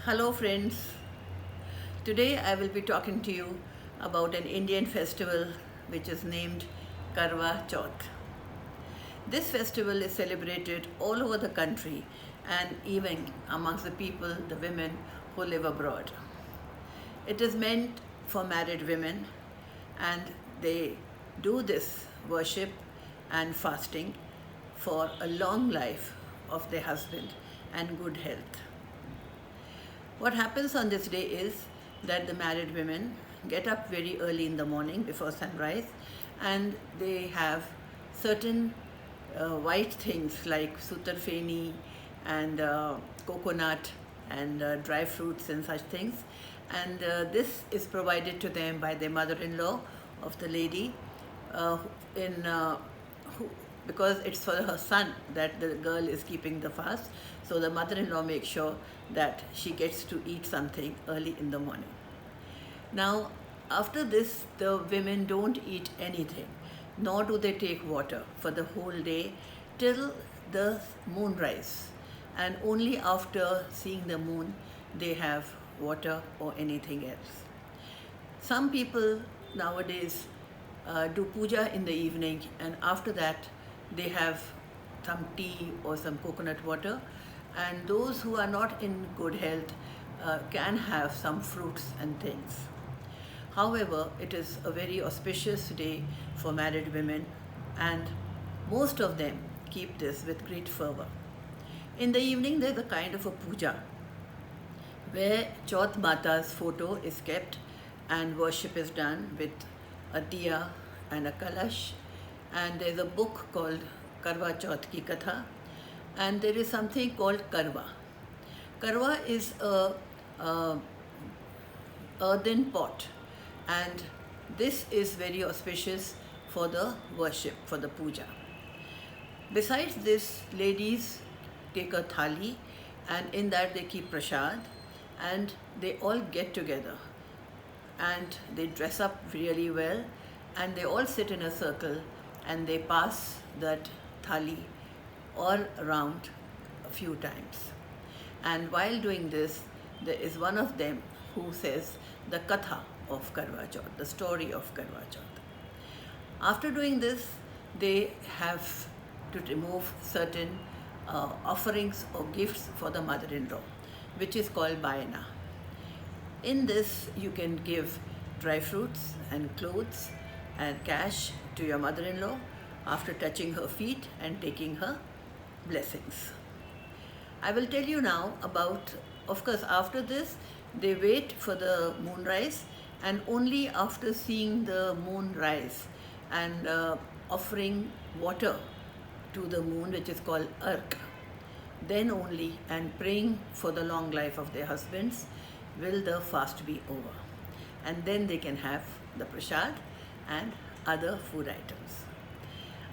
Hello friends, today I will be talking to you about an Indian festival which is named Karwa Chauth. This festival is celebrated all over the country and even amongst the people, the women who live abroad. It is meant for married women and they do this worship and fasting for a long life of their husband and good health. What happens on this day is that the married women get up very early in the morning before sunrise and they have certain white things like sutarfeni and coconut and dry fruits and such things, and this is provided to them by their mother-in-law of the lady uh, in who, because it's for her son that the girl is keeping the fast. So the mother-in-law makes sure that she gets to eat something early in the morning. Now, after this, the women don't eat anything, nor do they take water for the whole day till the moonrise. And only after seeing the moon, they have water or anything else. Some people nowadays do puja in the evening, and after that they have some tea or some coconut water, and those who are not in good health can have some fruits and things. However, it is a very auspicious day for married women and most of them keep this with great fervor. In the evening there is a kind of a puja where Chauth Mata's photo is kept and worship is done with a diya and a kalash, and there is a book called Karwa Chauth Ki Katha, and there is something called Karwa. Karwa is a earthen pot, and this is very auspicious for the worship, for the puja. Besides this, ladies take a thali and in that they keep prasad and they all get together and they dress up really well and they all sit in a circle and they pass that thali all around a few times. And while doing this, there is one of them who says the katha of Karwa Chauth, the story of Karwa Chauth. After doing this, they have to remove certain offerings or gifts for the mother-in-law, which is called bayana. In this, you can give dry fruits and clothes and cash to your mother-in-law after touching her feet and taking her blessings. I will tell you now about, of course, after this, they wait for the moonrise, and only after seeing the moon rise and offering water to the moon, which is called ark, then only, and praying for the long life of their husbands, will the fast be over. And then they can have the prasad and other food items.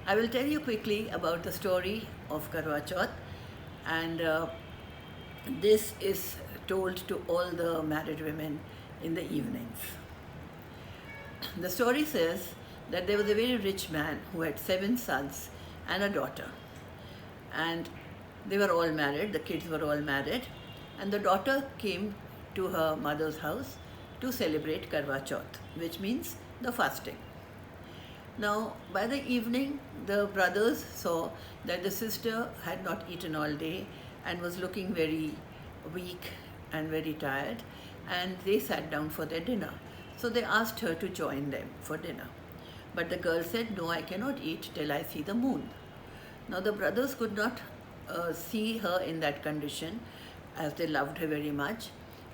I will tell you quickly about the story of Karwa Chauth, and this is told to all the married women in the evenings. The story says that there was a very rich man who had 7 sons and a daughter, and they were all married, the kids were all married, and the daughter came to her mother's house to celebrate Karwa Chauth, which means the fasting. Now, by the evening, the brothers saw that the sister had not eaten all day and was looking very weak and very tired, and they sat down for their dinner. So they asked her to join them for dinner. But the girl said, "No, I cannot eat till I see the moon." Now the brothers could not see her in that condition, as they loved her very much.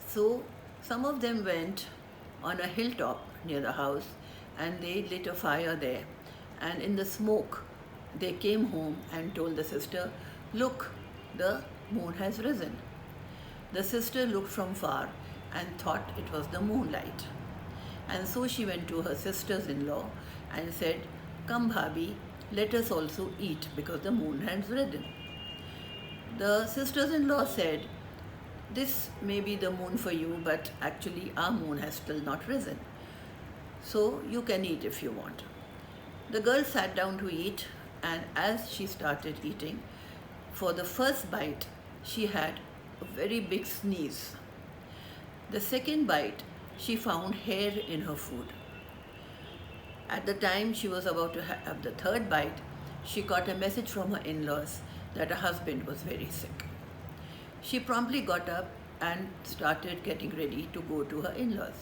So some of them went on a hilltop near the house and they lit a fire there. And in the smoke, they came home and told the sister, "Look, the moon has risen." The sister looked from far and thought it was the moonlight. And so she went to her sisters-in-law and said, "Come, Bhabhi, let us also eat because the moon has risen." The sisters-in-law said, "This may be the moon for you, but actually our moon has still not risen. So you can eat if you want." The girl sat down to eat, and as she started eating, for the first bite, she had a very big sneeze. The second bite, she found hair in her food. At the time she was about to have the third bite, she got a message from her in-laws that her husband was very sick. She promptly got up and started getting ready to go to her in-laws.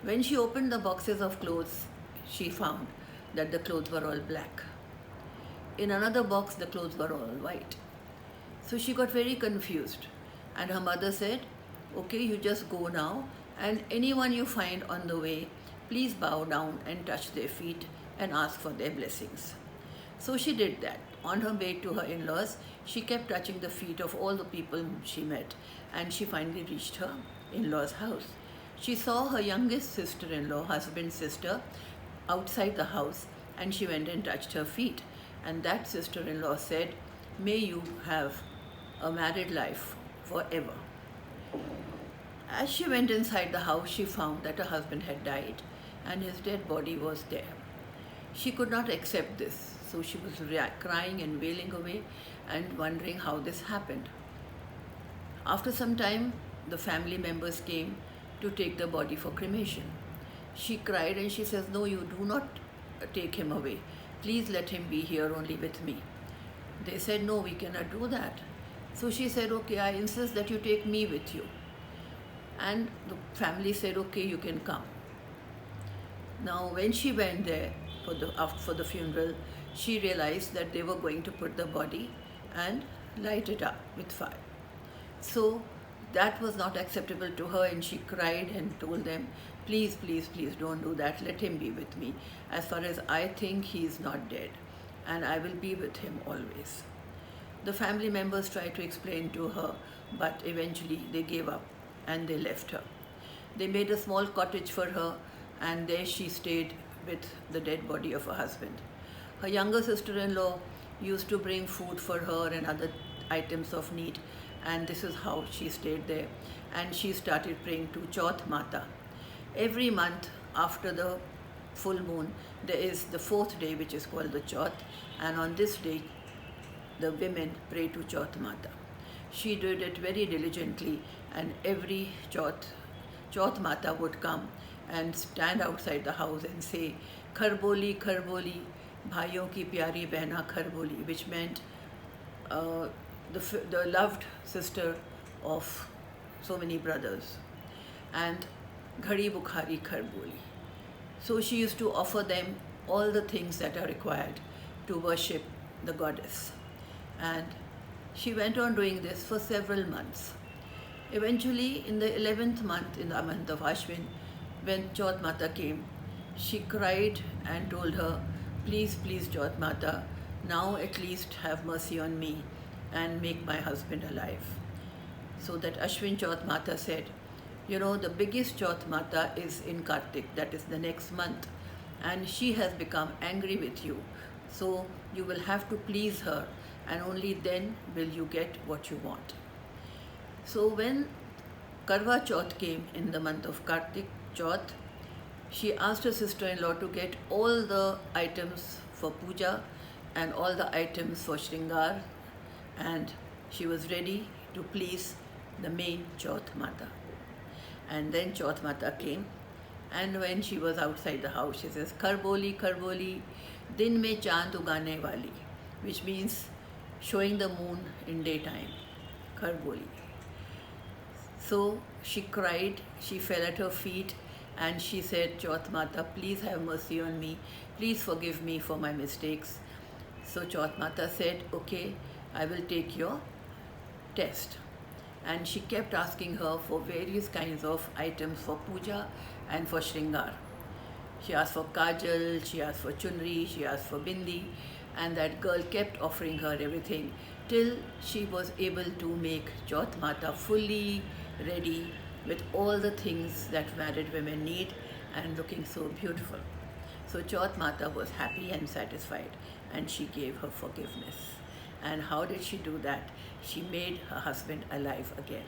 When she opened the boxes of clothes, she found that the clothes were all black. In another box, the clothes were all white. So she got very confused, and her mother said, okay, you just go now, and anyone you find on the way, please bow down and touch their feet and ask for their blessings. So she did that. On her way to her in-laws, she kept touching the feet of all the people she met, and she finally reached her in-laws' house. She saw her youngest sister-in-law, husband's sister, outside the house, and she went and touched her feet. And that sister-in-law said, may you have a married life forever. As she went inside the house, she found that her husband had died and his dead body was there. She could not accept this, so she was crying and wailing away and wondering how this happened. After some time, the family members came to take the body for cremation. She cried and she says, no, you do not take him away. Please let him be here only with me. They said, no, we cannot do that. So she said, okay, I insist that you take me with you. And the family said, okay, you can come. Now, when she went there for the funeral, she realized that they were going to put the body and light it up with fire. So that was not acceptable to her, and she cried and told them, please, please, please don't do that. Let him be with me. As far as I think, he is not dead, and I will be with him always. The family members tried to explain to her, but eventually they gave up and they left her. They made a small cottage for her, and there she stayed with the dead body of her husband. Her younger sister-in-law used to bring food for her and other items of need, and this is how she stayed there. And she started praying to Chauth Mata. Every month after the full moon, there is the fourth day, which is called the Chauth, and on this day the women pray to Chauth Mata. She did it very diligently, and every Chauth Mata would come and stand outside the house and say, Kharboli, Kharboli, Bhaiyon ki pyari behna Kharboli, which meant the loved sister of so many brothers, and Ghadi Bukhari Kharboli. So she used to offer them all the things that are required to worship the goddess. And she went on doing this for several months. Eventually, in the 11th month, in the month of Ashwin, when Chauth Mata came, she cried and told her, please, please, Chauth Mata, now at least have mercy on me and make my husband alive. So that Ashwin Chauth Mata said, you know, the biggest Chauth Mata is in Kartik, that is the next month, and she has become angry with you. So you will have to please her, and only then will you get what you want. So when Karwa Chauth came in the month of Kartik Chauth, she asked her sister-in-law to get all the items for puja and all the items for Shringar, and she was ready to please the main Chauth Mata. And then Chauth Mata came, and when she was outside the house, she says, Kharboli, Kharboli, din mein chand ugane wali, which means showing the moon in daytime, Kharboli. So she cried, she fell at her feet, and she said, Chauth Mata, please have mercy on me, please forgive me for my mistakes. So Chauth Mata said, okay, I will take your test. And she kept asking her for various kinds of items for puja and for Shringar. She asked for kajal, she asked for chunri, she asked for bindi, and that girl kept offering her everything till she was able to make Chauth Mata fully ready with all the things that married women need and looking so beautiful. So Chauth Mata was happy and satisfied, and she gave her forgiveness. And how did she do that? She made her husband alive again.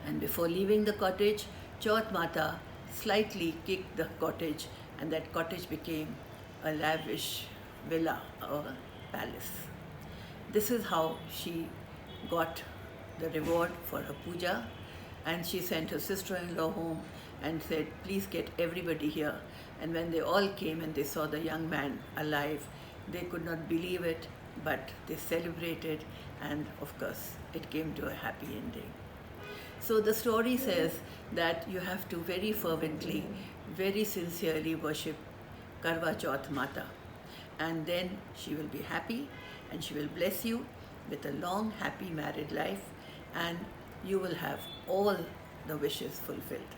And before leaving the cottage, Chauth Mata slightly kicked the cottage, and that cottage became a lavish villa or palace. This is how she got the reward for her puja, and she sent her sister-in-law home and said, please get everybody here. And when they all came and they saw the young man alive, they could not believe it, but they celebrated, and of course it came to a happy ending. So the story says that you have to very fervently, very sincerely worship Karwa Chauth Mata, and then she will be happy and she will bless you with a long, happy married life, and you will have all the wishes fulfilled.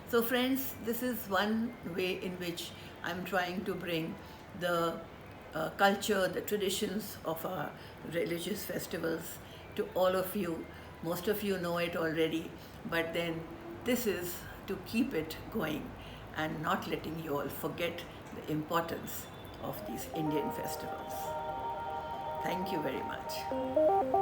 So friends, this is one way in which I'm trying to bring the culture, the traditions of our religious festivals to all of you. Most of you know it already, but then this is to keep it going and not letting you all forget the importance of these Indian festivals. Thank you very much.